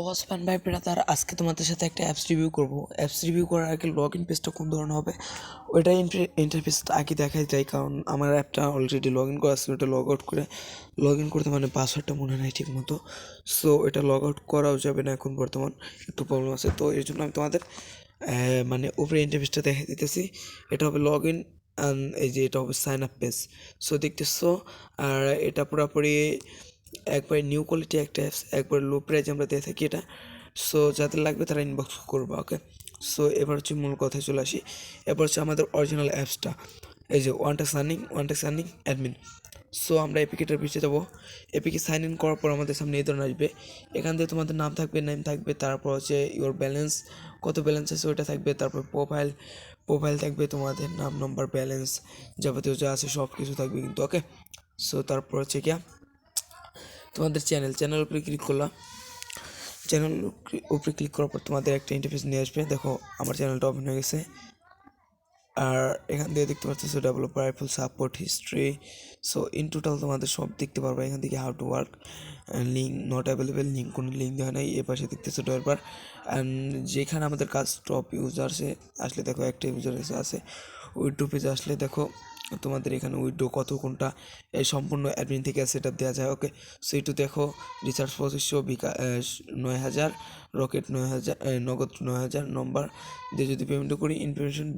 ওসমান ভাই ব্রাদার, আজকে তোমাদের সাথে একটা অ্যাপস রিভিউ করব। অ্যাপস রিভিউ করার আগে লগ ইন পেজটা কোন ধরনের হবে ওইটা ইন্টারফেসটা আগে দেখাই যায়, কারণ আমার অ্যাপটা অলরেডি লগ ইন করা আছে। ওটা লগ আউট করে লগ ইন করতে মানে পাসওয়ার্ডটা মনে নাই ঠিক মতো, সো এটা লগ আউট করাও যাবে না এখন, বর্তমান একটু প্রবলেম আছে। তো এর জন্য আমি তোমাদের মানে উপরে ইন্টারফেসটা দেখা দিতেছি। এটা হবে লগ ইন, এই যে এটা হবে সাইন আপ পেজ। সো দেখতেছো, আর এটা পুরোপুরি একবার নিউ কোয়ালিটি একটা অ্যাপস, একবার লো প্রাইজ আমরা দিয়ে থাকি এটা। সো যাদের লাগবে তারা ইনবক্স করবো, ওকে। সো এবার হচ্ছে মূল কথায় চলে আসি। এবার হচ্ছে আমাদের অরিজিনাল অ্যাপসটা, এই যে one tax earning admin. So আমরা এপিকেটার পিছিয়ে যাবো। এপিকে সাইন ইন করার পর আমাদের সামনে এই ধরনের আসবে। এখান থেকে তোমাদের নাম থাকবে, নেম থাকবে, তারপর হচ্ছে ইওর ব্যালেন্স, কত ব্যালেন্স আছে ওইটা থাকবে, তারপর প্রোফাইল থাকবে, তোমাদের নাম, নম্বর, ব্যালেন্স, যাবতীয় যা আছে সব কিছু থাকবে কিন্তু, ওকে। সো তারপর হচ্ছে কি তোমাদের চ্যানেল উপরে ক্লিক করলাম। চ্যানেল উপরে ক্লিক করার পর তোমাদের একটা ইন্টারফেস নিয়ে আসবে। দেখো আমার চ্যানেলটা ওপেন হয়ে গেছে, আর এখান থেকে দেখতে পাচ্ছ developer, আইফুল, support, history. So in total তোমাদের সব দেখতে পারবে এখান থেকে। How to work, link not available, link কোনো লিঙ্ক দেওয়া নাই। এ পাশে দেখতেছো ডেভেলপার, অ্যান্ড যেখানে আমাদের কাজ টপ ইউজার্সে আসলে দেখো একটা ইউজার আছে। উইড্রো পেজে আসলে দেখো তোমাদের এখানে উইড্রো কত কোনটা এই সম্পূর্ণ অ্যাডমিন থেকে সেট আপ দেওয়া যায়, ওকে। সো একটু দেখো, রিচার্জ 2500, বিকাশ 9000, রকেট 9000, নগদ 9000, নম্বর দিয়ে যদি পেমেন্ট করি, ইনফরমেশন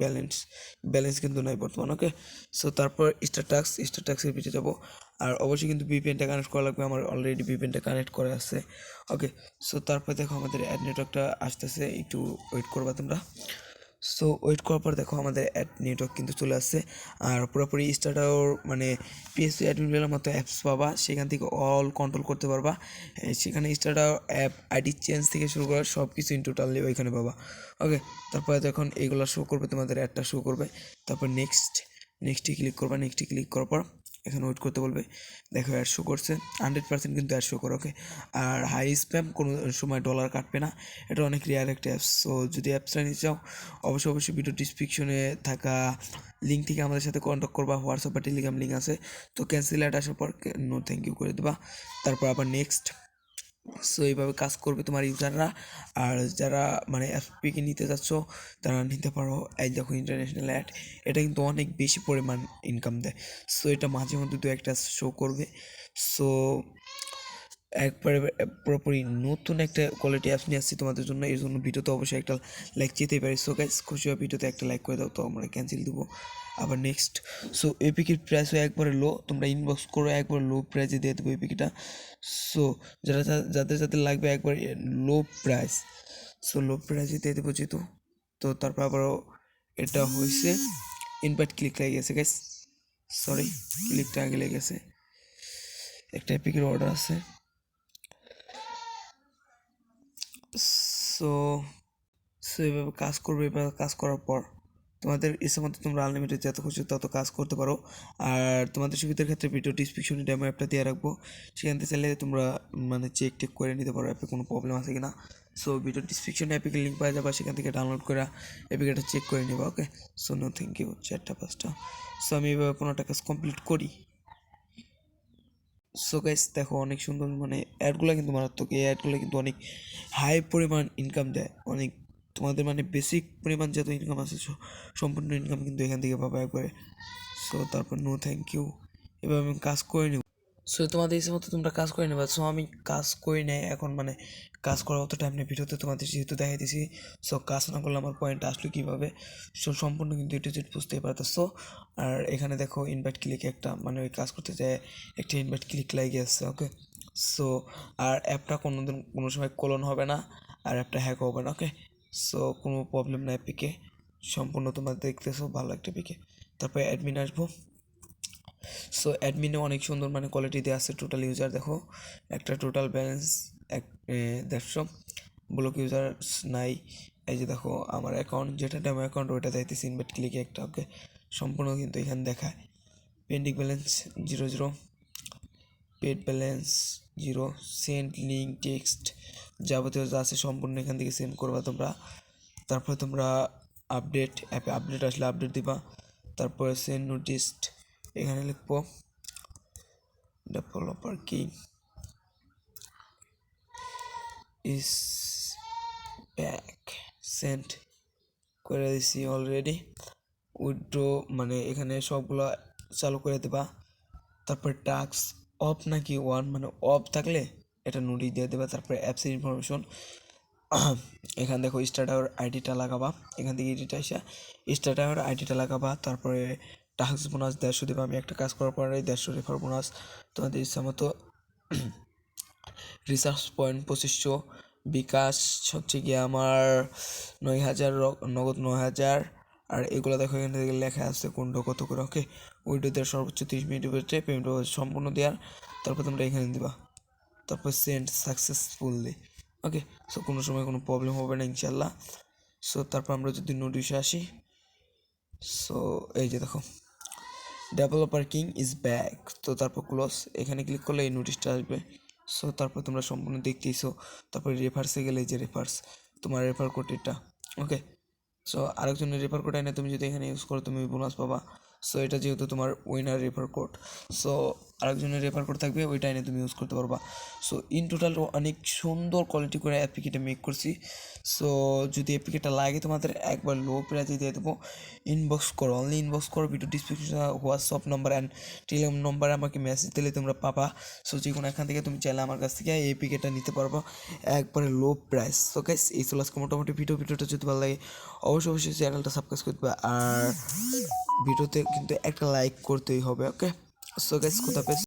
ব্যালেন্স কিন্তু নাই বর্তমান, ওকে। সো তারপর স্টার টাক্সের পিছিয়ে যাবো, আর অবশ্যই কিন্তু ভিপিএনটা কানেক্ট করা লাগবে। আমার অলরেডি ভিপিএনটা কানেক্ট করা আছে, ওকে। সো তারপর দেখো আমাদের অ্যাড নেটওয়ার্কটা আসতেছে, একটু ওয়েট করবা তোমরা। সো ওয়েট করার পর দেখো আমাদের অ্যাড নেটওয়ার্ক কিন্তু চলে আসছে, আর পুরোপুরি স্টারটাও মানে পিএসপি অ্যাডমিনের মতো অ্যাপস পাবা, সেখান থেকে অল কন্ট্রোল করতে পারবা। সেখানে স্টারটা অ্যাপ আইডি চেঞ্জ থেকে শুরু করে সব কিছু ইন টোটালি ওইখানে পাবা, ওকে। তারপরে যখন এইগুলো শো করবে, তোমাদের অ্যাডটা শো করবে, তারপর নেক্সটে ক্লিক করার পর এখানে ওয়েট করতে বলবে। দেখো অ্যাড শো করছে, 100% কিন্তু অ্যাড শো করে, ওকে। আর হাই স্প্যাম কোনো সময় ডলার কাটবে না, এটা অনেক রেয়ার একটা অ্যাপস। সো যদি অ্যাপসটা নিতে চাও, অবশ্যই ভিডিও ডিসক্রিপশনে থাকা লিঙ্ক থেকে আমাদের সাথে কন্ট্যাক্ট করবা। হোয়াটসঅ্যাপ বা টেলিগ্রাম লিঙ্ক আছে, তো ক্যান্সেল অ্যাড আসার পর নো থ্যাংক ইউ করে দেবা, তারপর আবার নেক্সট। সো এইভাবে কাজ করবে তোমার ইউজাররা। আর যারা মানে এফপিকে নিতে যাচ্ছ তারা নিতে পারো। এই দেখো ইন্টারন্যাশনাল অ্যাড, এটা কিন্তু অনেক বেশি পরিমাণ ইনকাম দেয়। সো এটা মাঝে মধ্যে দু একটা শো করবে। সো একবারে পুরোপুরি নতুন একটা কোয়ালিটি অ্যাপস নিয়ে আসছি তোমাদের জন্য। এর জন্য ভিডিওতে অবশ্যই একটা লাইক যেতেই পারি। সো গাইস, খুশি হয় ভিডিওতে একটা লাইক করে দাও, তো আমরা ক্যান্সেল দেবো আবার নেক্সট। সো এপিকের প্রাইসও একবারে লো, তোমরা ইনবক্স করো, একবার লো প্রাইসে দিয়ে দেবো এপিকেটা। সো যাদের লাগবে একবার লো প্রাইস, সো লো প্রাইসে দিয়ে দেবো যেহেতু। তো তারপর আবারও এটা হয়েছে, ইনভাইট ক্লিক লেগে গেছে গাইস, সরি, ক্লিকটা আগে লেগে গেছে। একটা এপিকের অর্ডার আছে। সো সো এভাবে কাজ করবে। এভাবে কাজ করার পর তোমাদের ইচ্ছে মতো তোমরা আনলিমিটেড যত খুশি তত কাজ করতে পারো। আর তোমাদের সুবিধার ক্ষেত্রে ভিডিও ডিসক্রিপশনে ডেমো অ্যাপটা দিয়ে রাখবো, সেখান থেকে চাইলে তোমরা মানে চেক করে নিতে পারো অ্যাপে কোনো প্রবলেম আছে কি না। সো ভিডিও ডিসক্রিপশনে অ্যাপিকের লিঙ্ক পাওয়া যাবে, সেখান থেকে ডাউনলোড করে অ্যাপিকেটা চেক করে নেবা, ওকে। সো নো থ্যাংক ইউ, 4টা 5টা। সো আমি এভাবে 15টা কাজ কমপ্লিট করি। সো গাইস দেখো, অনেক সুন্দর মানে অ্যাডগুলো কিন্তু মারাত্মক। এই অ্যাডগুলো কিন্তু অনেক হাই পরিমাণ ইনকাম দেয়, অনেক। তোমাদের মানে বেসিক পরিমাণ যত ইনকাম আছে সম্পূর্ণ ইনকাম কিন্তু এখান থেকে পাবা একবারে। সো তারপর নো থ্যাংক ইউ, এবার আমি কাজ করে নিব। সো তোমাদের ইচ্ছে মতো তোমরা কাজ করে নেবা। সো আমি কাজ করি নাই এখন, মানে কাজ করার অত টাইম নেই ভিডিওতে, তোমাদের যেহেতু দেখাই দিছি। সো কাজ না করলে আমার পয়েন্ট আসলো কীভাবে, সো সম্পূর্ণ কিন্তু এটা জেড বুঝতেই পারতেছো। আর এখানে দেখো ইনভাইট ক্লিক একটা, মানে ওই কাজ করতে যায় একটা ইনভাইট ক্লিক লাগে আছে, ওকে। সো আর অ্যাপটা কোনো সময় ক্লোন হবে না, আর অ্যাপটা হ্যাক হবে না, ওকে। সো কোনো প্রবলেম নাই পিকে, সম্পূর্ণ তোমরা দেখতেছো ভালো একটা পিকে। তারপরে অ্যাডমিন আসবো। সো অ্যাডমিনে অনেক সুন্দর মানে কোয়ালিটি দেওয়া আছে। টোটাল ইউজার দেখো, একটা টোটাল ব্যালেন্স 150, ব্লক ইউজার্স নাই। এই যে দেখো আমার অ্যাকাউন্ট, যেটা ডেমো অ্যাকাউন্ট ওইটা দেখতেছি ইনভাইট ক্লিকে একটা, ওকে। সম্পূর্ণ কিন্তু এখানে দেখায় pending balance 0 paid balance 0, send link text, যাবতীয় যা আছে সম্পূর্ণ এখান থেকে সেন্ড করবা তোমরা। তারপরে তোমরা আপডেট, অ্যাপে আপডেট আসলে আপডেট দিবা। তারপরে সেন্ড নোটিস, এখানে লিখবো ডেভেলপার কি, ইজ ব্যাক, সেন্ড করে দিছি অলরেডি। উইথড্র মানে এখানে সবগুলো চালু করে দেবা। তারপরে টাস্ক অফ নাকি ওয়ান, মানে অফ থাকলে এটা নোটিশ দিয়ে দেবা। তারপরে অ্যাপসের ইনফরমেশন, এখান দেখো স্টার্টার আইডিটা লাগাবা, এখান থেকে এডিটা এসে স্টার্টার আইডিটা লাগাবা। তারপরে টাস্ক বোনাস 150 দেবা। আমি একটা কাজ করার পরে 150 রেফার বোনাস তোমাদের ইচ্ছা মতো। রিসার্চ পয়েন্ট 2500, বিকাশ হচ্ছে গিয়ে আমার 9000, নগদ 9000। আর এগুলো দেখো এখান থেকে লেখা আছে কোনটা কত করে। ওকে, উইডো দেওয়ার সর্বোচ্চ 30 মিনিটের ভিতরে পেমেন্ট সম্পূর্ণ দেওয়ার। তারপর তোমরা এখানে দিবা, তারপর সেন্ড সাকসেসফুলি। ওকে, সো কোনো সময় কোনো প্রবলেম হবে না ইনশাল্লাহ। সো তারপর আমরা যদি নোটিশে আসি, সো এই যে দেখো ডেভেলপার কিং ইজ ব্যাক। তো তারপর ক্লোজ, এখানে ক্লিক করলে এই নোটিশটা আসবে। সো তারপর তোমরা সম্পূর্ণ দেখতেইছো। তারপর রেফার্সে গেলে যে রেফার্স, তোমার রেফার কোড এটা। ওকে, সো আরেকজনের রেফার কোড এনে তুমি যদি এখানে ইউজ করো তুমি বোনাস পাবা। সো এটা যেহেতু তোমার উইনার রেফার কোড, সো আরেকজনের রেফার কোড থাকবে, ওইটা এনে তুমি ইউজ করতে পারবা। সো ইন টোটাল অনেক সুন্দর কোয়ালিটি করে অ্যাপ্লিকেটা মেক করছি। সো যদি অ্যাপ্লিকেটা লাগে তোমাদের একবার লো প্রাইজে দিয়ে দেবো। ইনবক্স করো, অনলি ইনবক্স করো, video description WhatsApp number and Telegram নাম্বারে আমাকে মেসেজ দিলে তোমরা পাবা। সো যে কোনো এখান থেকে তুমি চাইলে আমার কাছ থেকে এই অ্যাপ্লিকেটা নিতে পারবো একবারে লো প্রাইস। সো গাইস এই চলে আজকে মোটামুটি ভিডিওটা যদি ভালো লাগে অবশ্যই চ্যানেলটা সাবস্ক্রাইব করবে, আর ভিডিওতে কিন্তু একটা লাইক করতেই হবে। ওকে, সো গাইস, খোদা হাফেজ।